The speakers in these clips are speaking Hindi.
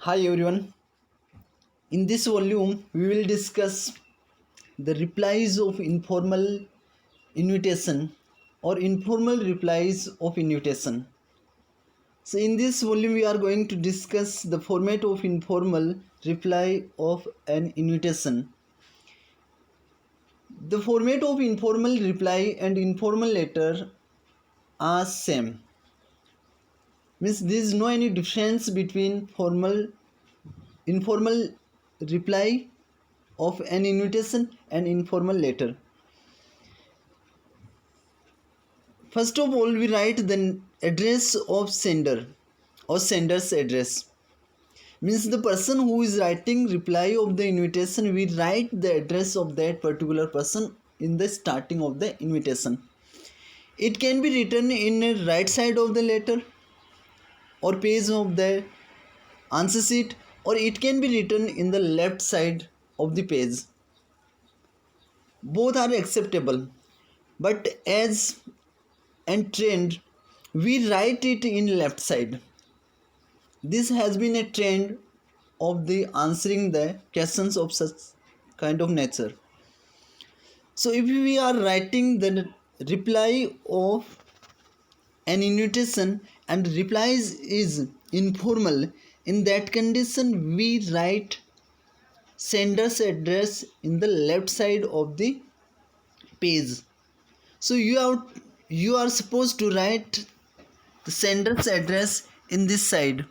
Hi everyone. In this volume, we will discuss the replies of informal invitation or informal replies of invitation. So, in this volume, we are going to discuss the format of informal reply of an invitation. The format of informal reply and informal letter are same. Means there is no any difference between informal reply of an invitation and informal letter. First of all, we write the address of sender or sender's address. Means the person who is writing reply of the invitation, we write the address of that particular person in the starting of the invitation. It can be written in the right side of the letter or page of the answer sheet, or it can be written in the left side of the page. Both are acceptable, but as and trend, we write it in left side. This has been a trend of the answering the questions of such kind of nature. So if we are writing the reply of an invitation and replies is informal, in that condition we write sender's address in the left side of the page. So you are supposed to write the sender's address in this side,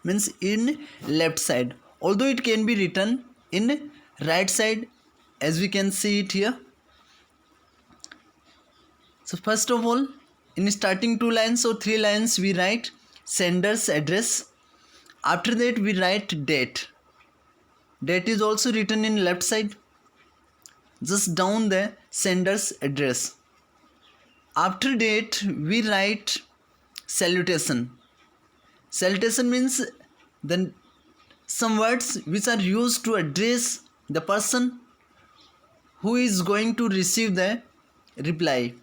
means in left side, although it can be written in right side as we can see it here. So first of all, in starting two lines or three lines we write sender's address. After that we write date is also written in left side, just down the sender's address. After date we write salutation means then some words which are used to address the person who is going to receive the reply.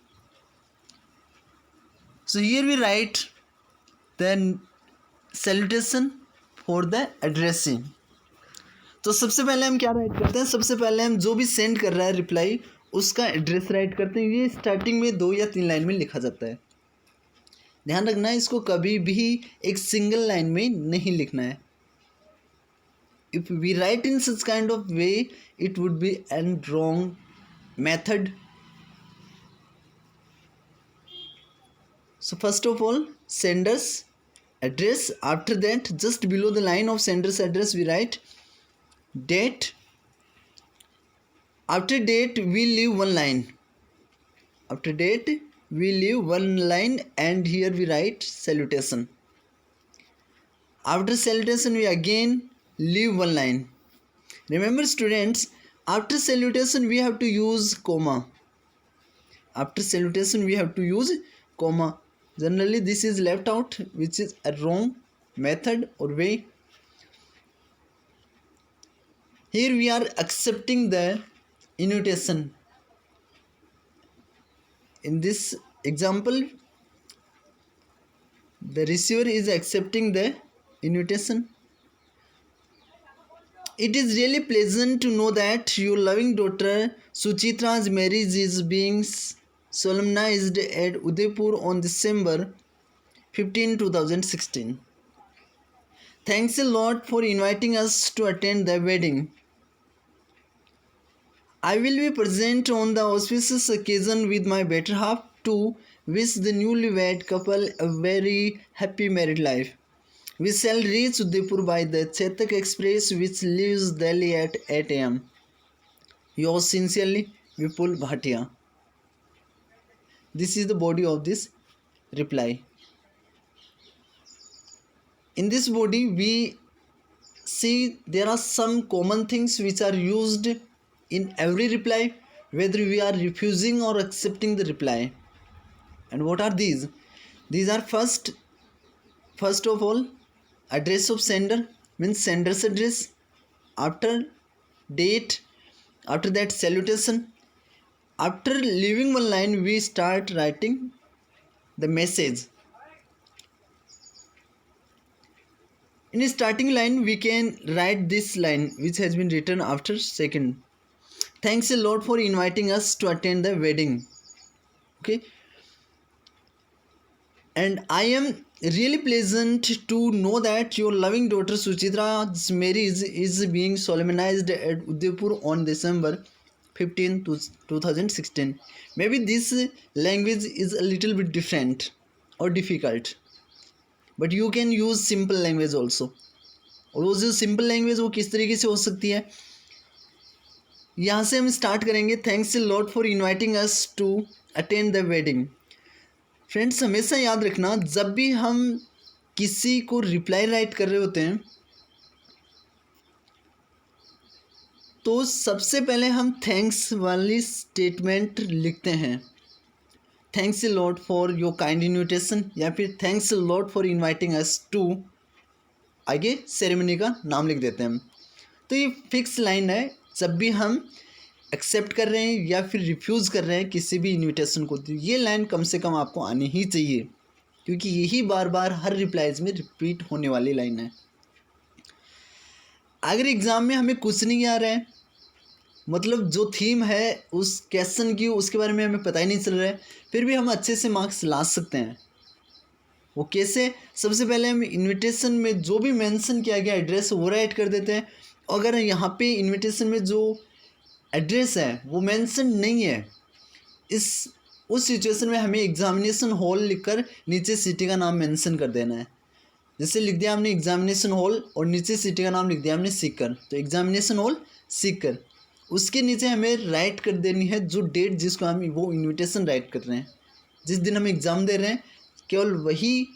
So here we write then salutation for the addressing. तो सबसे पहले हम क्या राइट करते हैं, सबसे पहले हम जो भी सेंड कर रहा है रिप्लाई उसका एड्रेस राइट करते हैं. ये स्टार्टिंग में 2 या 3 लाइन में लिखा जाता है. ध्यान रखना है, इसको कभी भी एक सिंगल लाइन में नहीं लिखना है. If we write in such kind of way, it would be a wrong method. So first of all, sender's address. After that, just below the line of sender's address we write date. After date we leave one line. After date we leave one line and here we write salutation. After salutation we again leave one line. Remember students, after salutation we have to use comma. After salutation we have to use comma. Generally this is left out, which is a wrong method or way. Here we are accepting the invitation. In this example, the receiver is accepting the invitation. It is really pleasant to know that your loving daughter Suchitra's marriage is being solemnized at Udaipur on December 15, 2016. Thanks a lot for inviting us to attend the wedding. I will be present on the auspicious occasion with my better half to wish the newlywed couple a very happy married life. We shall reach Udaipur by the Chetak Express which leaves Delhi at 8 am. Yours sincerely, Vipul Bhatia. This is the body of this reply. In this body we see there are some common things which are used in every reply, whether we are refusing or accepting the reply. And what are these? These are first of all, address of sender means sender's address. After date, after that salutation. After leaving one line we start writing the message. In starting line, we can write this line which has been written after second. Thanks a lot for inviting us to attend the wedding. Okay. And I am really pleasant to know that your loving daughter Suchitra's marriage is being solemnized at Udaipur on December 15, 2016. Maybe this language is a little bit different or difficult, but you can use simple language also. और वो जो सिंपल लैंग्वेज वो किस तरीके से हो सकती है, यहाँ से हम स्टार्ट करेंगे. Thanks a lot for inviting us to attend the wedding. Friends, हमेशा याद रखना, जब भी हम किसी को रिप्लाई राइट कर रहे होते हैं तो सबसे पहले हम थैंक्स वाली स्टेटमेंट लिखते हैं. Thanks a lot for your kind invitation, या फिर thanks a lot for inviting us to, आगे सेरेमनी का नाम लिख देते हैं. तो ये फिक्स लाइन है. जब भी हम एक्सेप्ट कर रहे हैं या फिर रिफ्यूज़ कर रहे हैं किसी भी इनविटेशन को, तो ये लाइन कम से कम आपको आनी ही चाहिए, क्योंकि यही बार बार हर रिप्लाईज में रिपीट होने वाली लाइन है. अगर एग्ज़ाम में हमें कुछ नहीं आ रहा है, मतलब जो थीम है उस क्वेश्चन की उसके बारे में हमें पता ही नहीं चल रहा है, फिर भी हम अच्छे से मार्क्स ला सकते हैं. वो कैसे? सबसे पहले हम इनविटेशन में जो भी मेंशन किया गया एड्रेस वो राइट कर देते हैं. अगर यहाँ पे इनविटेशन में जो एड्रेस है वो मेंशन नहीं है, उस सिचुएशन में हमें एग्जामिनेशन हॉल लिखकर नीचे सिटी का नाम मेंशन कर देना है. जैसे लिख दिया हमने एग्जामिनेशन हॉल और नीचे सिटी का नाम लिख दिया हमने सीकर, तो एग्जामिनेशन हॉल सीकर. उसके नीचे हमें राइट कर देनी है जो डेट जिसको हम वो इन्विटेशन राइट कर रहे हैं, जिस दिन हम एग्ज़ाम दे रहे हैं, केवल वही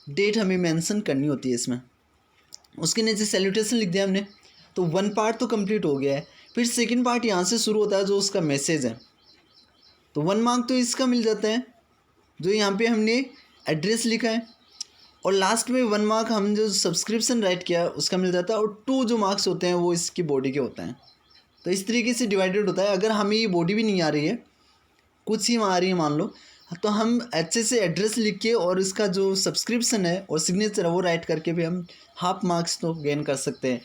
डेट हमें मेंशन करनी होती है इसमें. उसके नीचे सैल्यूटेशन लिख दिया हमने, तो वन पार्ट तो कंप्लीट हो गया है. फिर सेकंड पार्ट यहाँ से शुरू होता है जो उसका मैसेज है, तो 1 मार्क तो इसका मिल जाता है जो यहाँ पे हमने एड्रेस लिखा है, और लास्ट में 1 मार्क हम जो सब्सक्रिप्शन राइट किया है उसका मिल जाता है, और 2 जो मार्क्स होते हैं वो इसकी बॉडी के होते हैं. तो इस तरीके से डिवाइडेड होता है. अगर हमें ये बॉडी भी नहीं आ रही है, कुछ ही आ रही है मान लो, तो हम अच्छे से एड्रेस लिख के और इसका जो सब्सक्रिप्शन है और सिग्नेचर है वो राइट करके भी हम हाफ मार्क्स तो गेन कर सकते हैं.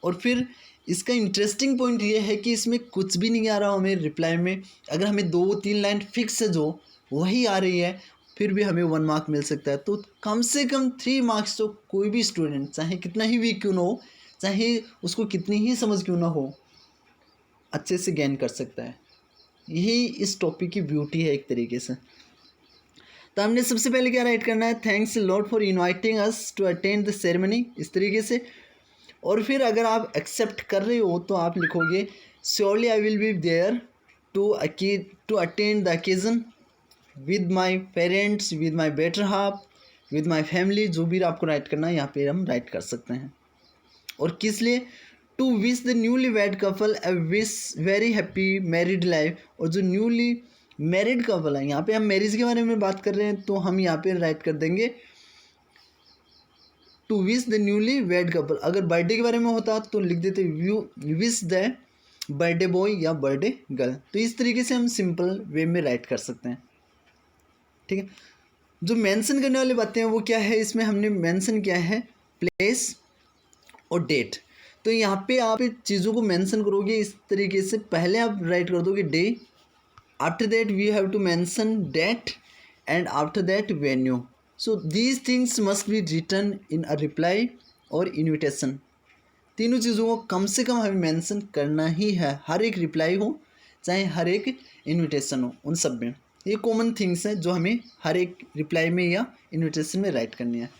और फिर इसका इंटरेस्टिंग पॉइंट ये है कि इसमें कुछ भी नहीं आ रहा हमें रिप्लाई में, अगर हमें 2-3 लाइन फिक्स है जो वही आ रही है, फिर भी हमें 1 मार्क मिल सकता है. तो कम से कम 3 मार्क्स तो कोई भी स्टूडेंट, चाहे कितना ही वीक क्यों ना हो, चाहे उसको कितनी ही समझ क्यों ना हो, अच्छे से गेन कर सकता है. यही इस टॉपिक की ब्यूटी है एक तरीके से. तो हमने सबसे पहले क्या राइट करना है, thanks lot for inviting us to attend the ceremony, इस तरीके से. और फिर अगर आप एक्सेप्ट कर रहे हो तो आप लिखोगे surely I will be there to attend the occasion with my parents, with my better half, with my family. जो भी आपको राइट करना है यहाँ पे हम राइट कर सकते हैं. और किस लिए? To wish the newly wed couple a wish very happy married life. और जो न्यूली मैरिड कपल है, यहाँ पे हम मैरिज के बारे में बात कर रहे हैं, तो हम यहाँ पे राइट कर देंगे to wish the newly wed couple. अगर बर्थडे के बारे में होता तो लिख देते विश द बर्थडे बॉय या बर्थडे गर्ल. तो इस तरीके से हम सिंपल वे में राइट कर सकते हैं. ठीक है. जो मेंशन करने वाली बातें हैं वो क्या है, इसमें हमने मेंशन किया है प्लेस और डेट. तो यहाँ पे आप चीज़ों को मेंशन करोगे इस तरीके से, पहले आप राइट कर दोगे day, after that we have to mention date, and after that venue. So these things must be written in a reply और इन्विटेशन. तीनों चीज़ों को कम से कम हमें मेंशन करना ही है, हर एक रिप्लाई हो चाहे हर एक इन्विटेशन हो, उन सब में. ये कॉमन थिंग्स हैं जो हमें हर एक रिप्लाई में या इन्विटेशन में राइट करनी है.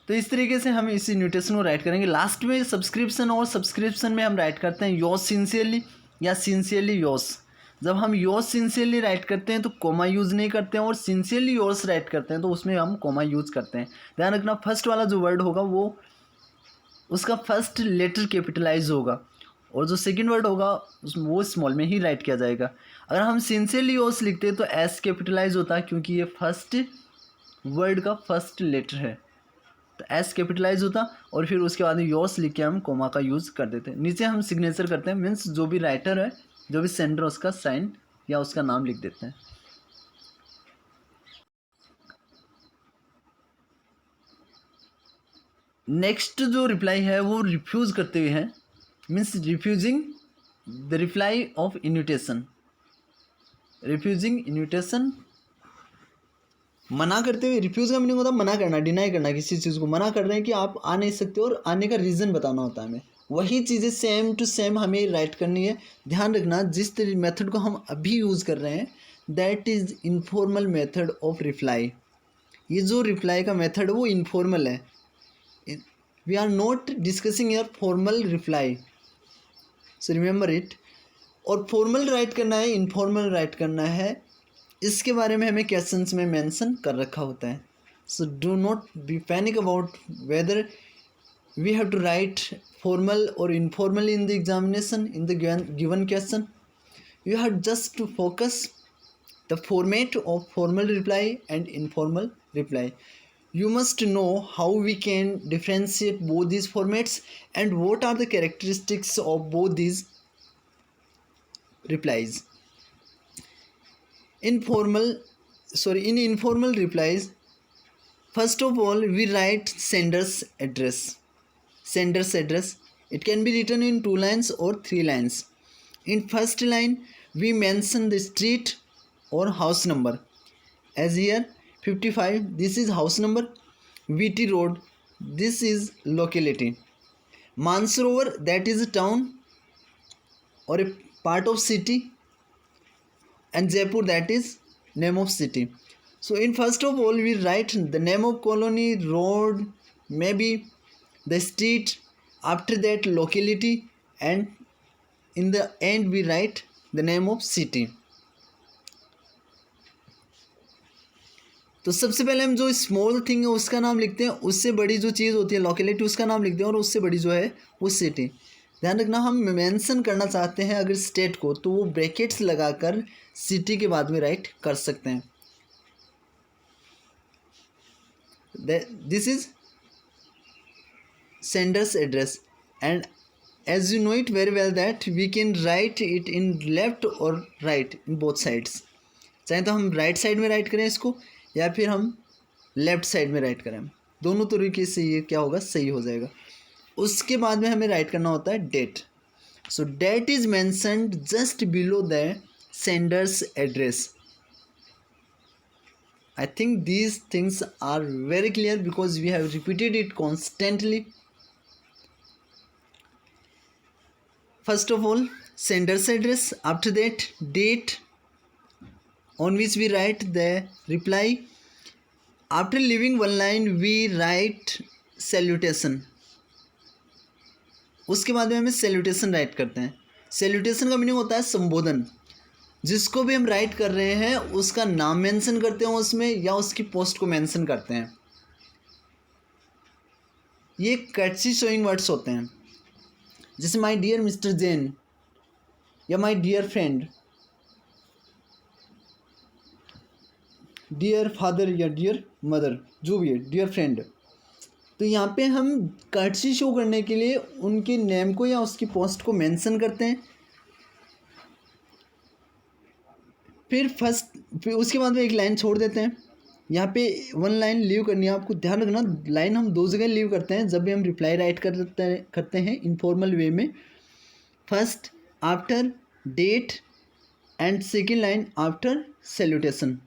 तो इस तरीके से हम इस इन्विटेशन को राइट करेंगे. लास्ट में सब्सक्रिप्शन, और सब्सक्रिप्शन में हम राइट करते हैं योर्स सिंसियरली या सिंसियरली योर्स. जब हम योर्स सिंसियरली राइट करते हैं तो कोमा यूज़ नहीं करते हैं, और सिंसियरली योर्स राइट करते हैं तो उसमें हम कोमा यूज़ करते हैं. ध्यान रखना, फर्स्ट वाला जो वर्ड होगा वो उसका फर्स्ट लेटर कैपिटलाइज होगा, और जो सेकंड वर्ड होगा वो स्मॉल में ही राइट किया जाएगा. अगर हम सिंसियरली योर्स लिखते हैं तो एस कैपिटलाइज होता है, क्योंकि ये फर्स्ट वर्ड का फर्स्ट लेटर है, तो एस कैपिटलाइज होता, और फिर उसके बाद योर्स लिख के हम कोमा का यूज़ कर देते हैं. नीचे हम सिग्नेचर करते हैं, मीन्स जो भी राइटर है, जो भी सेंडर, उसका साइन या उसका नाम लिख देते हैं. नेक्स्ट जो रिप्लाई है वो रिफ्यूज़ करते हुए है, means refusing the reply off invitation. Refusing invitation, मना करते हुए। रिफ्यूज़ का मीनिंग होता है मना करना, डिनाई करना, किसी चीज़ को मना कर रहे हैं कि आप आ नहीं सकते, और आने का रीज़न बताना होता है हमें। वही चीज़ें सेम टू सेम हमें राइट करनी है। ध्यान रखना, जिस मेथड को हम अभी यूज़ कर रहे हैं that is informal method of reply. ये जो रिप्लाई का मेथड है वो इनफॉर्मल है। We are not discussing your formal reply, so remember it. और फॉर्मल राइट करना है, इनफॉर्मल राइट करना है, इसके बारे में हमें क्वेश्चंस में मेंशन कर रखा होता है। So do not be panic about whether we have to write formal और informal in the examination in the given question. You have just to focus the format of formal reply and informal reply. You must know how we can differentiate both these formats and what are the characteristics of both these replies. In informal replies, first of all we write sender's address. Sender's address, it can be written in 2 lines or 3 lines. In first line we mention the street or house number, as here 55, this is house number. VT Road, this is locality. Mansarovar, that is a town or a part of city, and Jaipur, that is name of city. So in first of all we write the name of colony, road, maybe the street, after that locality, and in the end we write the name of city. तो सबसे पहले हम जो स्मॉल थिंग है उसका नाम लिखते हैं, उससे बड़ी जो चीज़ होती है लोकेलिटी उसका नाम लिखते हैं, और उससे बड़ी जो है वो सिटी। ध्यान रखना, हम मेंशन करना चाहते हैं अगर स्टेट को तो वो ब्रैकेट्स लगाकर सिटी के बाद में राइट कर सकते हैं। This is sender's address, and as you know it very well that we can write it in left और राइट, इन बोथ साइड्स। चाहे तो हम राइट साइड में राइट करें इसको, या फिर हम लेफ़्ट साइड में राइट करें, दोनों तरीके से ये क्या होगा, सही हो जाएगा। उसके बाद में हमें राइट करना होता है date. So date is mentioned just below the sender's address. I think these things are very clear because we have repeated it constantly. First of all sender's address, after that date on which we write the reply. After leaving one line we write salutation. उसके बाद में हमें salutation राइट करते हैं। salutation का मीनिंग होता है संबोधन। जिसको भी हम राइट कर रहे हैं उसका नाम मेंशन करते हैं उसमें, या उसकी पोस्ट को मेंशन करते हैं। ये कर्टसी शोइंग वर्ड्स होते हैं, जैसे माय डियर मिस्टर जैन, या my dear friend, dear father या डियर मदर, जो भी है, डियर फ्रेंड। तो यहाँ पे हम कर्टसी शो करने के लिए उनके नेम को या उसकी पोस्ट को मेंशन करते हैं। फिर उसके बाद में एक लाइन छोड़ देते हैं। यहाँ पे 1 लाइन लीव करनी है, आपको ध्यान रखना। लाइन हम 2 जगह लीव करते हैं जब भी हम रिप्लाई राइट करते हैं इनफॉर्मल वे में। First after date and second line after salutation.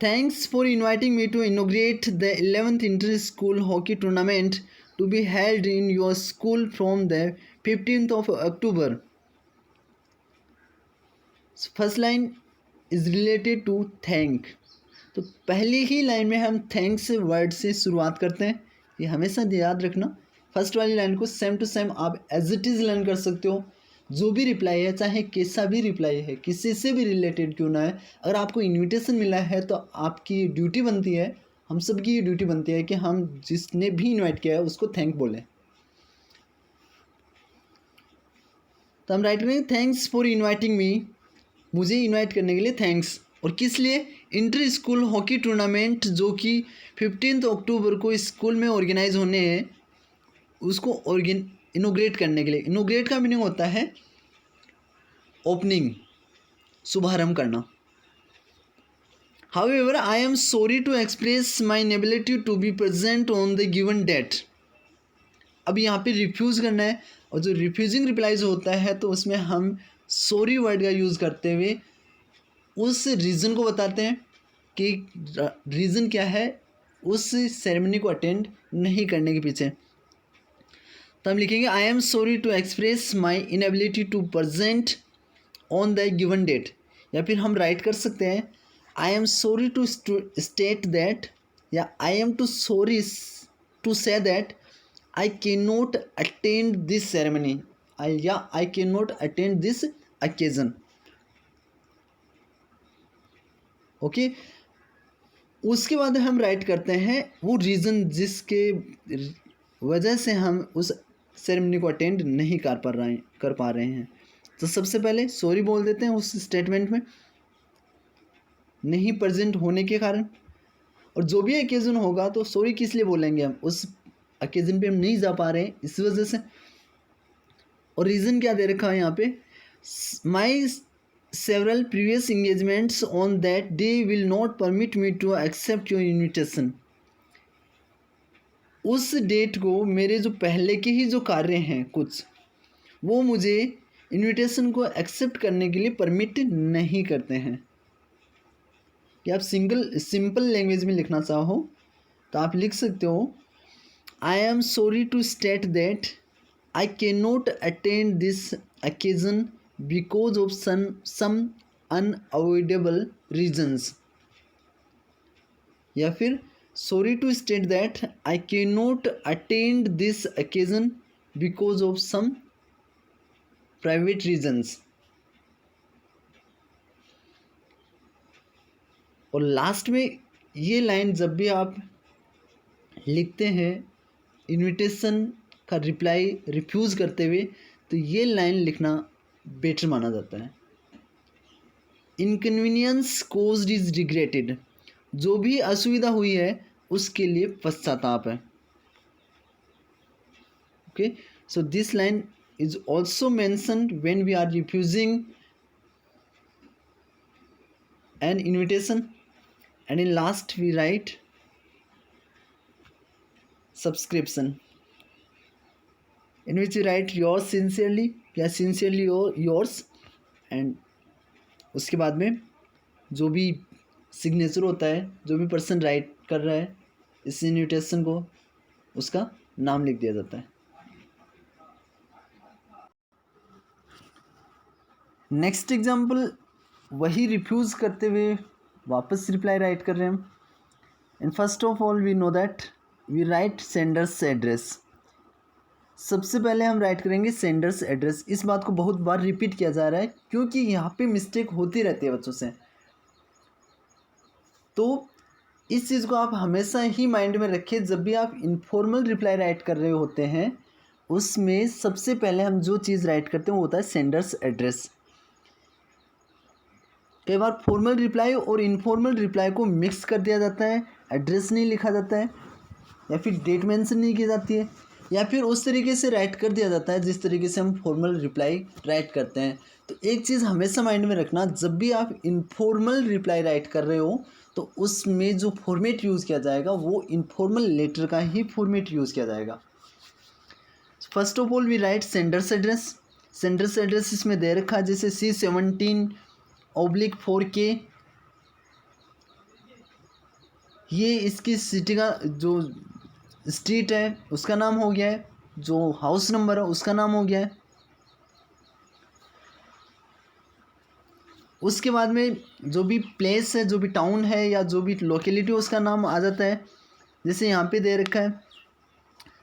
Thanks for inviting me to inaugurate the 11th inter-school hockey tournament to be held in your school from the 15th of October. First line is related to thank. तो पहली ही लाइन में हम थैंक्स वर्ड से शुरुआत करते हैं, ये हमेशा याद रखना। फर्स्ट वाली लाइन को सेम टू सेम आप एज इट इज़ लर्न कर सकते हो। जो भी रिप्लाई है, चाहे कैसा भी रिप्लाई है, किसी से भी रिलेटेड क्यों ना है, अगर आपको इनविटेशन मिला है तो आपकी ड्यूटी बनती है, हम सब की ये ड्यूटी बनती है कि हम जिसने भी इनवाइट किया है उसको थैंक बोलें। तो हम राइट करेंगे थैंक्स फॉर इनवाइटिंग मी, मुझे इनवाइट करने के लिए थैंक्स। और किस लिए? इंटर स्कूल हॉकी टूर्नामेंट जो कि 15 अक्टूबर को स्कूल में ऑर्गेनाइज होने हैं, उसको इनोग्रेट करने के लिए। इनोग्रेट का मीनिंग होता है ओपनिंग, शुभारंभ करना। However, I am sorry to express my inability to be present on the given date. अब यहाँ पे रिफ्यूज़ करना है, और जो रिफ्यूजिंग रिप्लाईज होता है तो उसमें हम सॉरी वर्ड का यूज़ करते हुए उस रीज़न को बताते हैं कि रीज़न क्या है उस सेरेमनी को अटेंड नहीं करने के पीछे। तो हम लिखेंगे I am sorry to express my inability to present on the given date, या फिर हम राइट कर सकते हैं I am sorry to state that, या I am to sorry to say that I can not attend this ceremony, या I can not attend this occasion. Okay, उसके बाद हम राइट करते हैं वो रीज़न जिसके वजह से हम उस सेरेमनी को अटेंड नहीं कर पा रहे हैं। तो सबसे पहले सॉरी बोल देते हैं उस स्टेटमेंट में नहीं प्रेजेंट होने के कारण, और जो भी ओकेजन होगा तो सॉरी किस लिए बोलेंगे, हम उस ओकेजन पे हम नहीं जा पा रहे हैं इस वजह से। और रीज़न क्या दे रखा है यहाँ पे, माई several previous engagements on that day will not permit me to accept your invitation. उस डेट को मेरे जो पहले के ही जो कार्य हैं कुछ, वो मुझे इनविटेशन को एक्सेप्ट करने के लिए परमिट नहीं करते हैं। कि आप सिंपल लैंग्वेज में लिखना चाहो तो आप लिख सकते हो I am sorry to state that I can not attend this occasion because of some unavoidable reasons, या फिर sorry to state that I cannot attend this occasion because of some private reasons. और लास्ट में ये लाइन जब भी आप लिखते हैं इनविटेशन का रिप्लाई रिफ्यूज़ करते हुए, तो ये लाइन लिखना बेटर माना जाता है। इनकन्वीनियंस कोज्ड इज रिग्रेटेड, जो भी असुविधा हुई है उसके लिए पश्चाताप है। Okay, so this line is also mentioned when we are refusing an invitation, and in last we write subscription in which you write yours sincerely या sincerely yours, एंड उसके बाद में जो भी सिग्नेचर होता है, जो भी पर्सन राइट कर रहा है इस इन्विटेशन को, उसका नाम लिख दिया जाता है। नेक्स्ट एग्जाम्पल, वही रिफ्यूज़ करते हुए वापस रिप्लाई राइट कर रहे हैं हम। And first of all we know that we write sender's address. सबसे पहले हम राइट करेंगे सेंडर्स एड्रेस। इस बात को बहुत बार रिपीट किया जा रहा है क्योंकि यहाँ पे मिस्टेक होती रहती है बच्चों से, तो इस चीज़ को आप हमेशा ही माइंड में रखिए। जब भी आप इनफॉर्मल रिप्लाई राइट कर रहे होते हैं उसमें सबसे पहले हम जो चीज़ राइट करते हैं वो होता है सेंडर्स एड्रेस। कई बार फॉर्मल रिप्लाई और इनफॉर्मल रिप्लाई को मिक्स कर दिया जाता है, एड्रेस नहीं लिखा जाता है, या फिर डेट मेंशन नहीं की जाती है, या फिर उस तरीके से राइट कर दिया जाता है जिस तरीके से हम फॉर्मल रिप्लाई राइट करते हैं। तो एक चीज़ हमेशा माइंड में रखना, जब भी आप इनफॉर्मल रिप्लाई राइट कर रहे हो तो उसमें जो फॉर्मेट यूज़ किया जाएगा वो इनफॉर्मल लेटर का ही फॉर्मेट यूज़ किया जाएगा। First of all we write sender's address. Sender's address इसमें दे रखा है जैसे C17/4K, ये इसकी सिटी का जो स्ट्रीट है उसका नाम हो गया है, जो हाउस नंबर है उसका नाम हो गया है। उसके बाद में जो भी प्लेस है, जो भी टाउन है या जो भी लोकेलिटी उसका नाम आ जाता है। जैसे यहाँ पे दे रखा है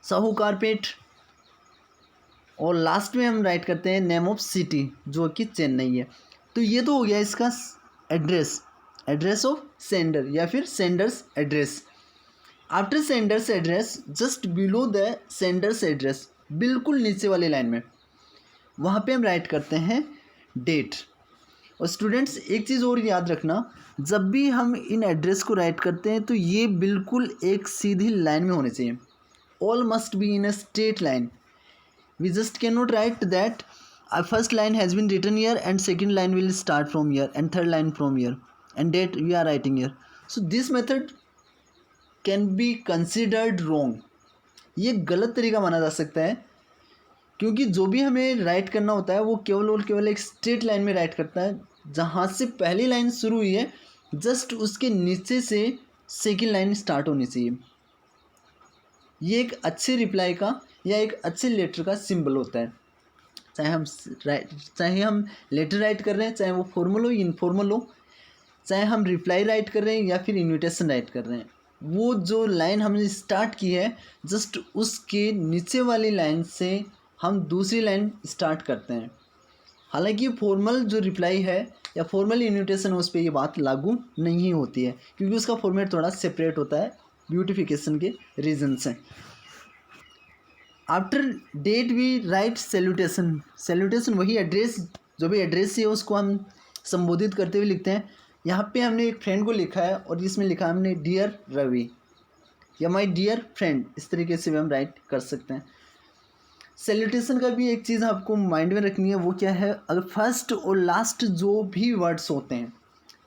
साहूकारपेट, और लास्ट में हम राइट करते हैं नेम ऑफ सिटी जो कि चेन्नई है। तो ये तो हो गया इसका एड्रेस ऑफ सेंडर या फिर Sanders address. After sender's address just below the sender's address, बिल्कुल नीचे वाली लाइन में, वहाँ पे हम राइट करते हैं डेट। और स्टूडेंट्स एक चीज़ और याद रखना, जब भी हम इन एड्रेस को राइट करते हैं तो ये बिल्कुल एक सीधी लाइन में होने चाहिए। All must be in a straight line. We just can not write that first line has been written here and second line will start from here and third line from here. and date we are writing here. So this method can be considered wrong. ये गलत तरीका माना जा सकता है, क्योंकि जो भी हमें राइट करना होता है वो केवल और केवल एक स्ट्रेट लाइन में राइट करता है। जहाँ से पहली लाइन शुरू हुई है जस्ट उसके नीचे से सेकंड लाइन स्टार्ट होनी चाहिए। ये एक अच्छे रिप्लाई का या एक अच्छे लेटर का सिंबल होता है। चाहे हम लेटर राइट कर रहे हैं, चाहे वो फॉर्मल हो इनफॉर्मल हो, चाहे हम रिप्लाई राइट कर रहे हैं या फिर इन्विटेशन राइट कर रहे हैं, वो जो लाइन हमने स्टार्ट की है जस्ट उसके नीचे वाली लाइन से हम दूसरी लाइन स्टार्ट करते हैं। हालांकि फॉर्मल जो रिप्लाई है या फॉर्मल इन्विटेशन उस पर ये बात लागू नहीं होती है, क्योंकि उसका फॉर्मेट थोड़ा सेपरेट होता है ब्यूटिफिकेशन के रीजन से। After date we write salutation. Salutation वही एड्रेस, जो भी एड्रेस है उसको हम संबोधित करते हुए लिखते हैं। यहाँ पे हमने एक फ्रेंड को लिखा है और इसमें लिखा है हमने डियर रवि या माय डियर फ्रेंड, इस तरीके से भी हम राइट कर सकते हैं। सैल्यूटेशन का भी एक चीज़ आपको माइंड में रखनी है, वो क्या है, अगर फर्स्ट और लास्ट जो भी वर्ड्स होते हैं,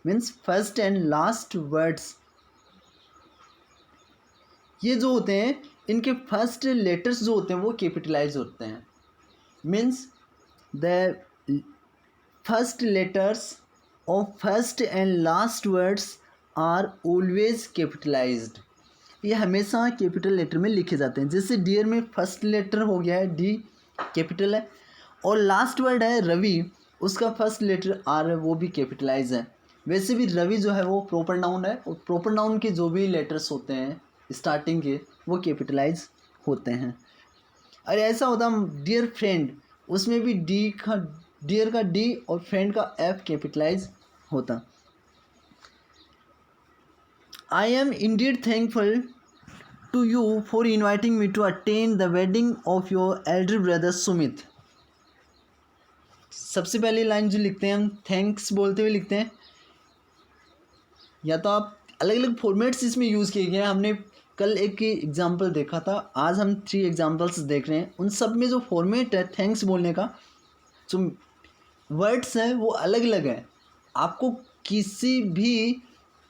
means first and last words ये जो होते हैं इनके फर्स्ट लेटर्स जो होते हैं वो कैपिटलाइज होते हैं। Means the first letters of first and last words are always capitalised. ये हमेशा कैपिटल लेटर में लिखे जाते हैं। जैसे डियर में फर्स्ट लेटर हो गया है डी, कैपिटल है, और लास्ट वर्ड है रवि, उसका फर्स्ट लेटर आर है, वो भी कैपिटलाइज है। वैसे भी रवि जो है वो प्रॉपर नाउन है, और प्रॉपर नाउन के जो भी लेटर्स होते हैं स्टार्टिंग के वो कैपिटलाइज होते हैं। अरे ऐसा होता डियर फ्रेंड, उसमें भी डी का, डियर का डी और फ्रेंड का एफ कैपिटलाइज होता। I am indeed thankful to you for inviting me to attend the wedding of your elder brother Sumit. सबसे पहली लाइन जो लिखते हैं हम थैंक्स बोलते हुए लिखते हैं, या तो आप अलग अलग फॉर्मेट्स इसमें यूज़ किए गए हैं। हमने कल एक एग्जाम्पल देखा था, आज हम 3 एग्जाम्पल्स देख रहे हैं। उन सब में जो फॉर्मेट है थैंक्स बोलने का, जो वर्ड्स हैं वो अलग अलग है। आपको किसी भी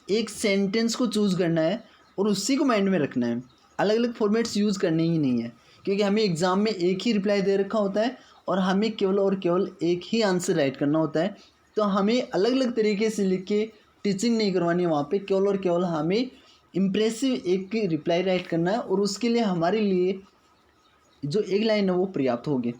एक सेंटेंस को चूज़ करना है और उसी को माइंड में रखना है, अलग अलग फॉर्मेट्स यूज़ करने ही नहीं है, क्योंकि हमें एग्ज़ाम में एक ही रिप्लाई दे रखा होता है और हमें केवल और केवल एक ही आंसर राइट करना होता है। तो हमें अलग अलग तरीके से लिख के टीचिंग नहीं करवानी है, वहाँ पे केवल और केवल हमें इम्प्रेसिव एक रिप्लाई राइट करना है, और उसके लिए हमारे लिए जो एक लाइन है वो पर्याप्त होगी।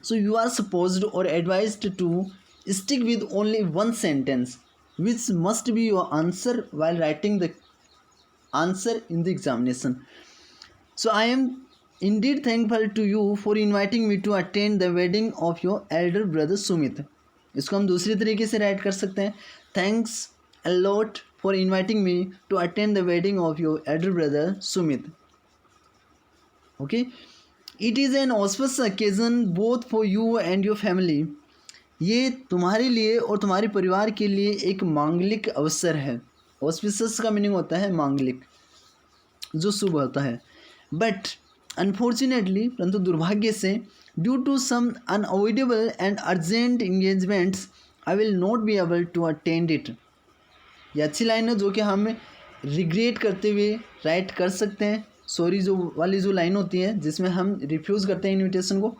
सो यू आर सपोज्ड और advised to stick with only one sentence which must be your answer while writing the answer in the examination. So I am indeed thankful to you for inviting me to attend the wedding of your elder brother Sumit. इसको हम दूसरी तरीके से राइट कर सकते हैं, thanks a lot for inviting me to attend the wedding of your elder brother Sumit. Okay, it is an auspicious occasion both for you and your family. ये तुम्हारे लिए और तुम्हारे परिवार के लिए एक मांगलिक अवसर है। ऑस्पिशियस का मीनिंग होता है मांगलिक, जो शुभ होता है। बट अनफॉर्चुनेटली, परंतु दुर्भाग्य से, due to some unavoidable and urgent engagements I will not be able to attend it. ये अच्छी लाइन है जो कि हम रिग्रेट करते हुए राइट कर सकते हैं। सॉरी जो वाली जो लाइन होती है जिसमें हम रिफ्यूज़ करते हैं इन्विटेशन को।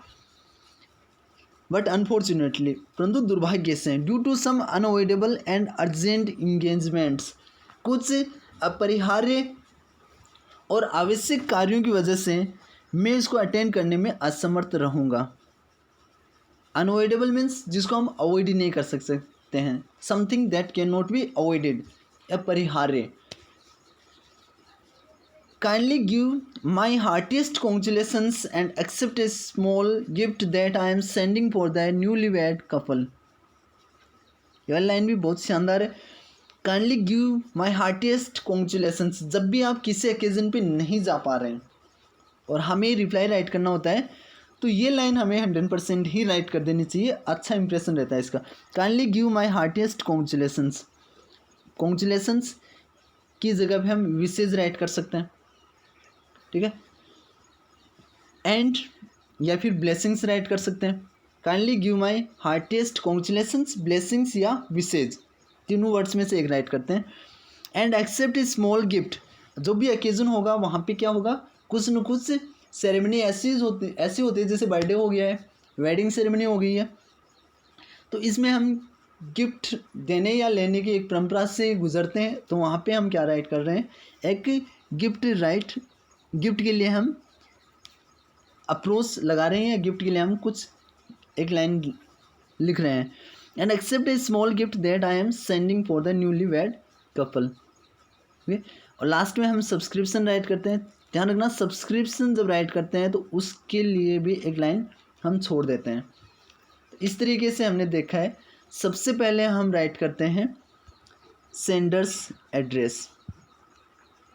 बट अनफॉर्चुनेटली, परंतु दुर्भाग्य से, due to some unavoidable and urgent engagements, कुछ अपरिहार्य और आवश्यक कार्यों की वजह से मैं इसको अटेंड करने में असमर्थ रहूँगा। अनअवॉइडेबल मीन्स जिसको हम अवॉइड ही नहीं कर सकते हैं, something that can not be avoided, अपरिहार्य। Kindly give my heartiest congratulations and accept a small gift that I am sending for the newlywed couple. यह लाइन भी बहुत शानदार है। Kindly give my heartiest congratulations, जब भी आप किसी ओकेजन पे नहीं जा पा रहे हैं और हमें रिप्लाई राइट करना होता है, तो ये लाइन हमें 100% ही राइट कर देनी चाहिए। अच्छा इंप्रेशन रहता है इसका। Kindly give my heartiest congratulations, congratulations की जगह पे हम विशेज राइट कर सकते हैं, ठीक है। एंड या फिर ब्लेसिंग्स राइट कर सकते हैं। Kindly give my heartiest congratulations, blessings या विशेज। तीनों वर्ड्स में से एक राइट करते हैं। And accept a small gift, जो भी ओकेजन होगा वहाँ पे क्या होगा, कुछ न कुछ सेरेमनी ऐसी होती है जैसे बर्थडे हो गया है, वेडिंग सेरेमनी हो गई है, तो इसमें हम गिफ्ट देने या लेने की एक परंपरा से गुजरते हैं। तो वहाँ पे हम क्या राइट कर रहे हैं, एक गिफ्ट के लिए हम अप्रोच लगा रहे हैं, या गिफ्ट के लिए हम कुछ एक लाइन लिख रहे हैं। And accept a small gift that I am sending for the newly wed couple. Okay, और लास्ट में हम सब्सक्रिप्शन राइट करते हैं। ध्यान रखना, सब्सक्रिप्शन जब राइट करते हैं तो उसके लिए भी एक लाइन हम छोड़ देते हैं। इस तरीके से हमने देखा है। सबसे पहले हम राइट करते हैं सेंडर्स एड्रेस,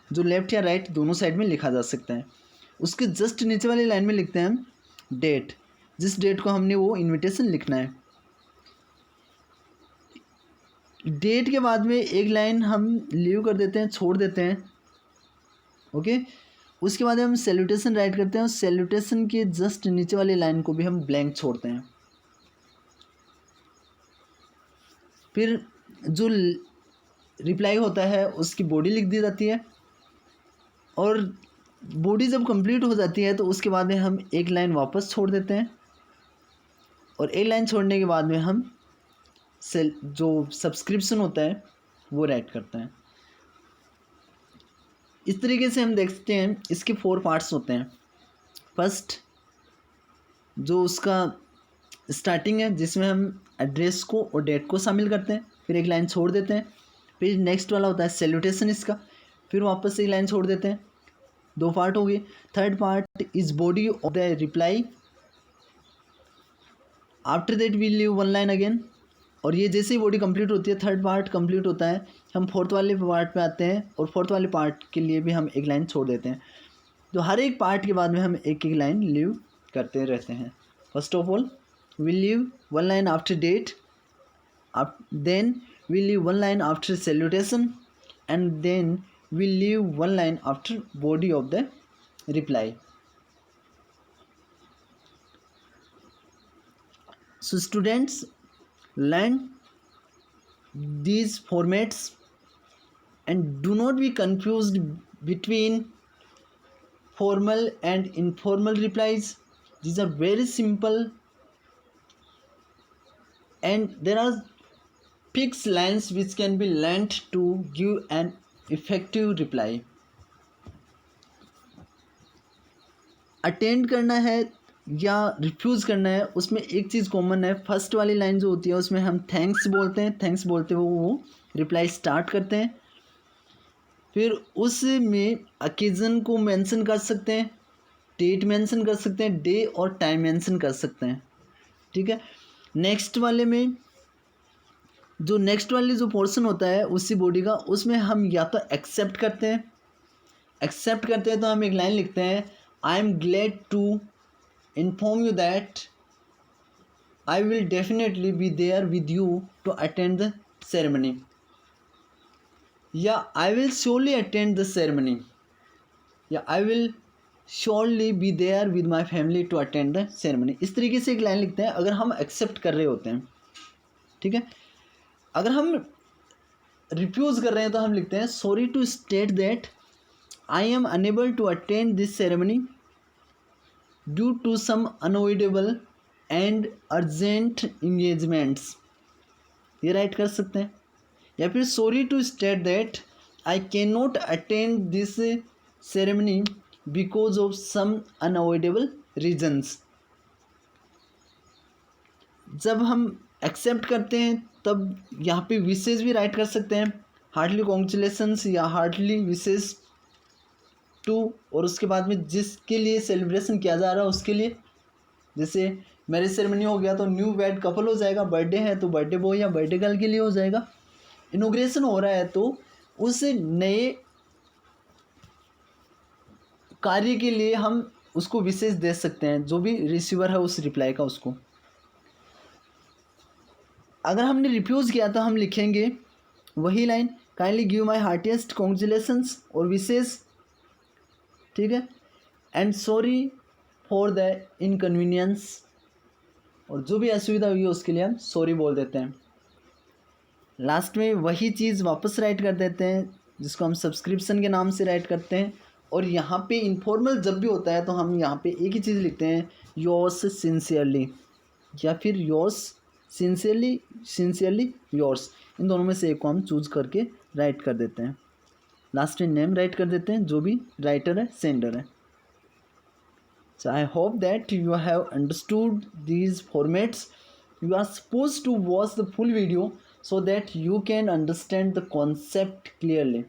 जो लेफ्ट या राइट दोनों साइड में लिखा जा सकता है। उसके जस्ट नीचे वाली लाइन में लिखते हैं हम डेट, जिस डेट को हमने वो इनविटेशन लिखना है। डेट के बाद में एक लाइन हम लीव कर देते हैं, छोड़ देते हैं। ओके, उसके बाद हम सैल्यूटेशन राइट करते हैं, और सैल्यूटेशन के जस्ट नीचे वाली लाइन को भी हम ब्लैंक छोड़ते हैं। फिर जो रिप्लाई होता है उसकी बॉडी लिख दी जाती है, और बॉडी जब कंप्लीट हो जाती है तो उसके बाद में हम एक लाइन वापस छोड़ देते हैं, और एक लाइन छोड़ने के बाद में हम जो सब्सक्रिप्शन होता है वो राइट करते हैं। इस तरीके से हम देखते हैं इसके 4 पार्ट्स होते हैं। फर्स्ट जो उसका स्टार्टिंग है, जिसमें हम एड्रेस को और डेट को शामिल करते हैं, फिर एक लाइन छोड़ देते हैं। फिर नेक्स्ट वाला होता है सैल्यूटेशन इसका, फिर वापस से एक लाइन छोड़ देते हैं। 2 पार्ट हो गए। Third part is body of the reply, after that we leave 1 line again, और ये जैसे ही बॉडी कंप्लीट होती है, थर्ड पार्ट कंप्लीट होता है, हम फोर्थ वाले पार्ट पे आते हैं, और फोर्थ वाले पार्ट के लिए भी हम एक लाइन छोड़ देते हैं। तो हर एक पार्ट के बाद में हम एक एक लाइन लीव करते रहते हैं। First of all we leave 1 line after date, then we leave 1 line after salutation, and then we leave 1 line after body of the reply. So students, learn these formats and do not be confused between formal and informal replies. These are very simple, and there are fixed lines which can be learnt to give an effective reply. Attend करना है या रिफ्यूज़ करना है, उसमें एक चीज़ कॉमन है। फर्स्ट वाली लाइन जो होती है उसमें हम थैंक्स बोलते हैं, थैंक्स बोलते हुए वो रिप्लाई स्टार्ट करते हैं। फिर उसमें ओकेज़न को मेंशन कर सकते हैं, डेट मेंशन कर सकते हैं, डे और टाइम मेंशन कर सकते हैं। ठीक है, नेक्स्ट वाले जो पोर्शन होता है उसी बॉडी का, उसमें हम या तो एक्सेप्ट करते हैं तो हम एक लाइन लिखते हैं, I am glad to inform you that I will definitely be there with you to attend the ceremony, या I will surely attend the ceremony, या I will surely be there with my family to attend the ceremony. इस तरीके से एक लाइन लिखते हैं अगर हम एक्सेप्ट कर रहे होते हैं। ठीक है, अगर हम रिफ्यूज़ कर रहे हैं तो हम लिखते हैं sorry to state that I am unable to attend this ceremony due to some unavoidable and urgent engagements, ये राइट कर सकते हैं। या फिर sorry to state that I can not attend this ceremony because of some unavoidable reasons. जब हम एक्सेप्ट करते हैं तब यहाँ पे विशेष भी राइट कर सकते हैं, हार्टली कॉन्ग्रेचुलेशंस या हार्टली विशेष टू, और उसके बाद में जिसके लिए सेलिब्रेशन किया जा रहा है उसके लिए, जैसे मैरिज सेरेमनी हो गया तो न्यू वेड कपल हो जाएगा, बर्थडे है तो बर्थडे बॉय या बर्थडे गर्ल के लिए हो जाएगा, इनॉग्रेशन हो रहा है तो उस नए कार्य के लिए हम उसको विशेष दे सकते हैं, जो भी रिसीवर है उस रिप्लाई का उसको। अगर हमने रिफ्यूज़ किया तो हम लिखेंगे वही line, kindly give my heartiest congratulations और विशेष। ठीक है, and sorry for the inconvenience, और जो भी असुविधा हुई है उसके लिए हम सॉरी बोल देते हैं। लास्ट में वही चीज़ वापस राइट कर देते हैं जिसको हम सब्सक्रिप्शन के नाम से राइट करते हैं। और यहाँ पे इनफॉर्मल जब भी होता है तो हम यहाँ पे एक ही चीज़ लिखते हैं, योर्स सिंसियरली या फिर योर्स सिंसियरली योर्स। इन दोनों में से एक को हम चूज़ करके राइट कर देते हैं। लास्ट में नेम राइट कर देते हैं जो भी राइटर है, सेंडर है। So I hope that you have understood these formats. You are supposed to watch the full video so that you can understand the concept clearly.